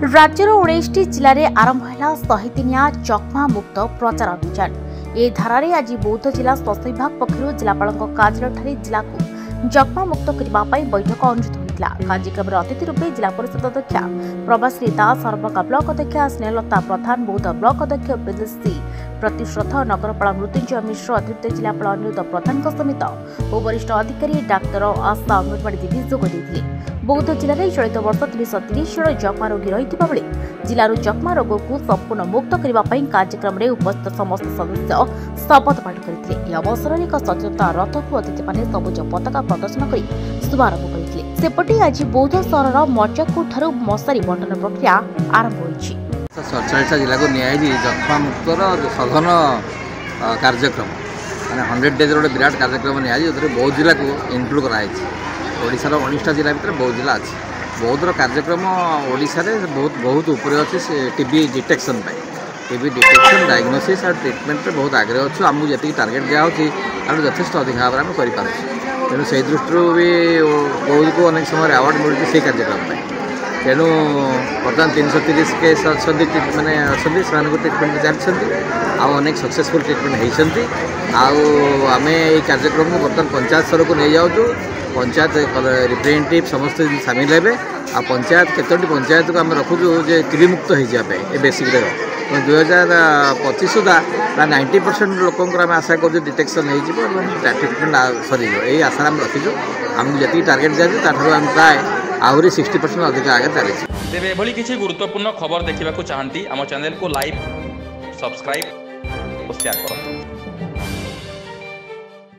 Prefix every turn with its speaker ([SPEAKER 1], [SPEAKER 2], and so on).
[SPEAKER 1] राज्यर 19टी जिले में आरंभ है 103 जक्मा मुक्त प्रचार अभियान। ए धारा आज बौद्ध जिला स्वास्थ्य विभाग पक्षर जिलापाल कार्यालय जिला को जक्मा मुक्त करने बैठक अनुष्ठित होता। कार्यक्रम में अतिथि रूपे जिला परिषद अध्यक्षा प्रभाश्री दास, सरबका ब्लॉक अध्यक्षा स्नेहलता प्रधान, बौद्ध ब्लॉक अध्यक्ष प्रदेशी प्रतिश्रथ, नगरपाल मृत्युंजय मिश्र, अतिरिक्त जिलापाल अनिरुद्ध प्रधान समेत और वरिष्ठ अधिकारी डाक्तर आशा अंगनवाड़ी दीदी जोग देते। बौद्ध जिले में चलित वर्ष 330 जन जक्मा रोगी रही जिलूर जक्मा रोग को संपूर्ण मुक्त करने कार्यक्रम में उपस्थित समस्त सदस्य शपथ पाठ करते। यह अवसर में एक सचेतनता रथ को अतिथि मैंने सबुज पताका प्रदर्शन कर शुभारंभ करते। सेपटे आज बौद्ध सहर मर्जाकुर ठारू मशारी बंटन प्रक्रिया आरंभ होती।
[SPEAKER 2] 47 जिला को नियाई जक्मा मुक्तर सघन कार्यक्रम माने 100 डेज गोटे विराट कार्यक्रम नियाई बौद्ध जिला को इनक्लूड कराई। ओडिशार 19टा जिला भीतर बौद्ध जिला अच्छी। बौद्धर कार्यक्रम ओडिशा रे बहुत ऊपर अच्छे TB detection TB detection diagnosis और ट्रिटमेंट बहुत आगे अच्छे। आमको जी टार्गेट दिखाई यथेष अधिक भाव में करें तेणु से दृष्टि भी बौद्ध को अनेक समय अवार्ड मिलूँ से कार्यक्रम तेणु बर्तमान 330 केस अच्छे मैंने अच्छे से ट्रिटमेंट चलती अनेक सक्सेसफुल ट्रिटमेंट होती। आम ये कार्यक्रम को बर्तमान पंचायत स्तर को नहीं जाऊँ। पंचायत रिप्रेजेंटेटिव समस्त सामिल हे आ पंचायत केतोटी पंचायत को आम रखुचु जे टीबी मुक्त हो बेसिक 2025 सुधा 90% लोक आशा कर डिटेक्शन हो ट्रिटमेंट सरी यही आशा आम रखीचु। आमको जी टार्गेट दिया आम प्राय आहरी 60% अधिक आगे चली।
[SPEAKER 3] तेरे एभली किसी गुरुत्वपूर्ण खबर देखा चाहती आम चैनल को लाइक, सब्सक्राइब और शेयर करो।